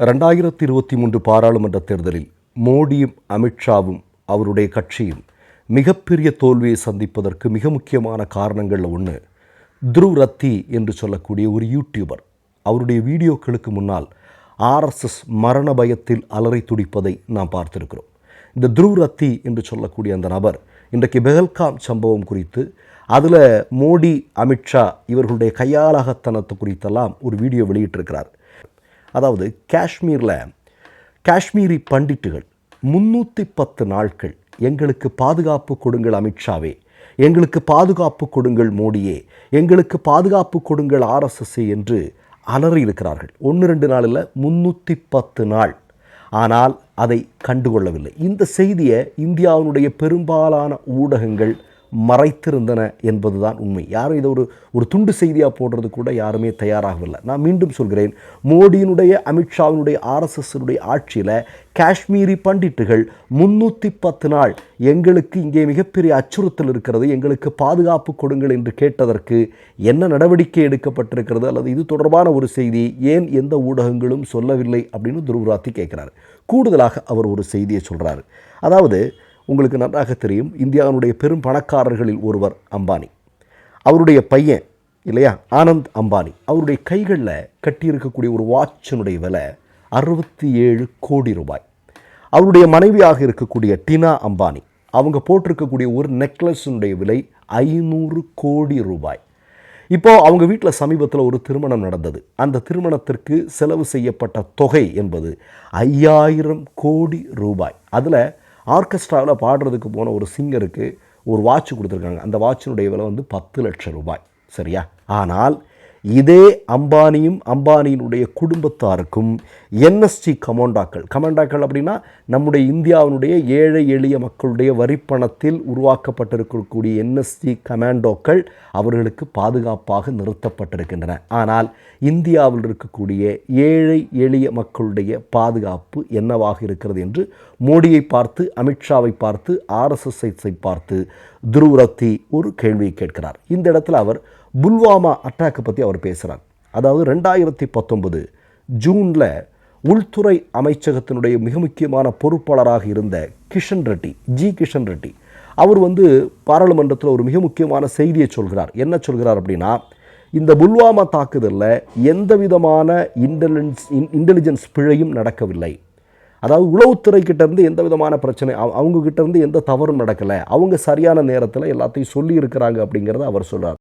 2023 பாராளுமன்ற தேர்தலில் மோடியும் அமித்ஷாவும் அவருடைய கட்சியும் மிகப்பெரிய தோல்வியை சந்திப்பதற்கு மிக முக்கியமான காரணங்களில் ஒன்று த்ருவ் ரத்தி என்று சொல்லக்கூடிய ஒரு யூடியூபர். அவருடைய வீடியோக்களுக்கு முன்னால் ஆர்எஸ்எஸ் மரண பயத்தில் அலறி துடிப்பதை நாம் பார்த்திருக்கிறோம். இந்த த்ருவ் ரத்தி என்று சொல்லக்கூடிய அந்த நபர் இன்றைக்கு பெஹல்காம் சம்பவம் குறித்து, அதில் மோடி அமித்ஷா இவர்களுடைய கையாளகத்தனத்தை குறித்தெல்லாம் ஒரு வீடியோ வெளியிட்டிருக்கிறார். அதாவது காஷ்மீரி பண்டிட்டுகள் 310 நாட்கள் எங்களுக்கு பாதுகாப்பு கொடுங்கள் அமித்ஷாவே, எங்களுக்கு பாதுகாப்பு கொடுங்கள் மோடியே, எங்களுக்கு பாதுகாப்பு கொடுங்கள் ஆர்எஸ்எஸ்ஏ என்று அலறி இருக்கிறார்கள். 1-2 நாளில் 310 நாள். ஆனால் அதை கண்டுகொள்ளவில்லை. இந்த செய்தியை இந்தியாவினுடைய பெரும்பாலான ஊடகங்கள் மறைத்திருந்தன என்பதுதான் உண்மை. யாரும் இதை ஒரு துண்டு செய்தியாக போடுறது கூட யாருமே தயாராகவில்லை. நான் மீண்டும் சொல்கிறேன், மோடியினுடைய அமித்ஷாவினுடைய ஆர்எஸ்எஸ்னுடைய ஆட்சியில் காஷ்மீரி பண்டிட்டுகள் 310 நாள் எங்களுக்கு இங்கே மிகப்பெரிய அச்சுறுத்தல் இருக்கிறது, எங்களுக்கு பாதுகாப்பு கொடுங்கள் என்று கேட்டதற்கு என்ன நடவடிக்கை எடுக்கப்பட்டிருக்கிறது, அல்லது இது தொடர்பான ஒரு செய்தி ஏன் எந்த ஊடகங்களும் சொல்லவில்லை அப்படின்னு த்ருவ் ரத்தி கேட்குறாரு. கூடுதலாக அவர் ஒரு செய்தியை சொல்கிறாரு. அதாவது உங்களுக்கு நன்றாக தெரியும், இந்தியாவினுடைய பெரும் பணக்காரர்களில் ஒருவர் அம்பானி. அவருடைய பையன் இல்லையா ஆனந்த் அம்பானி, அவருடைய கைகளில் கட்டியிருக்கக்கூடிய ஒரு வாட்சினுடைய விலை 67 கோடி ரூபாய். அவருடைய மனைவியாக இருக்கக்கூடிய டினா அம்பானி, அவங்க போட்டிருக்கக்கூடிய ஒரு நெக்லஸினுடைய விலை 500 கோடி ரூபாய். இப்போது அவங்க வீட்டில் சமீபத்தில் ஒரு திருமணம் நடந்தது. அந்த திருமணத்திற்கு செலவு செய்யப்பட்ட தொகை என்பது 5000 கோடி ரூபாய். அதில் ஆர்கெஸ்ட்ராவில் பாடுறதுக்கு போன ஒரு சிங்கருக்கு ஒரு வாட்ச் கொடுத்துருக்காங்க. அந்த வாட்சினுடைய விலை 10 லட்சம் ரூபாய். சரியா? ஆனால் இதே அம்பானியும் அம்பானியினுடைய குடும்பத்தாருக்கும் என்எஸ்டி கமாண்டாக்கள் அப்படின்னா நம்முடைய இந்தியாவினுடைய ஏழை எளிய மக்களுடைய வரிப்பணத்தில் உருவாக்கப்பட்டிருக்கக்கூடிய என்எஸ்டி கமாண்டோக்கள் அவர்களுக்கு பாதுகாப்பாக நிறுத்தப்பட்டிருக்கின்றன. ஆனால் இந்தியாவில் இருக்கக்கூடிய ஏழை எளிய மக்களுடைய பாதுகாப்பு என்னவாக இருக்கிறது என்று மோடியை பார்த்து, அமித்ஷாவை பார்த்து, ஆர்எஸ்எஸ்ஐ பார்த்து த்ருவ் ரத்தி ஒரு கேள்வியை கேட்கிறார். இந்த இடத்துல அவர் புல்வாமா அட்டாக்கை பற்றி அவர் பேசுகிறார். அதாவது 2019 ஜூனில் உள்துறை அமைச்சகத்தினுடைய மிக முக்கியமான பொறுப்பாளராக இருந்த கிஷன் ரெட்டி அவர் பாராளுமன்றத்தில் ஒரு மிக முக்கியமான செய்தியை சொல்கிறார். என்ன சொல்கிறார் அப்படின்னா, இந்த புல்வாமா தாக்குதலில் எந்த விதமான இன்டெலிஜென்ஸ் பிழையும் நடக்கவில்லை. அதாவது உளவுத்துறை கிட்டேருந்து எந்த விதமான பிரச்சனை, அவங்க கிட்டேருந்து எந்த தவறும் நடக்கலை, அவங்க சரியான நேரத்தில் எல்லாத்தையும் சொல்லி இருக்கிறாங்க அப்படிங்கிறத அவர் சொல்கிறார்.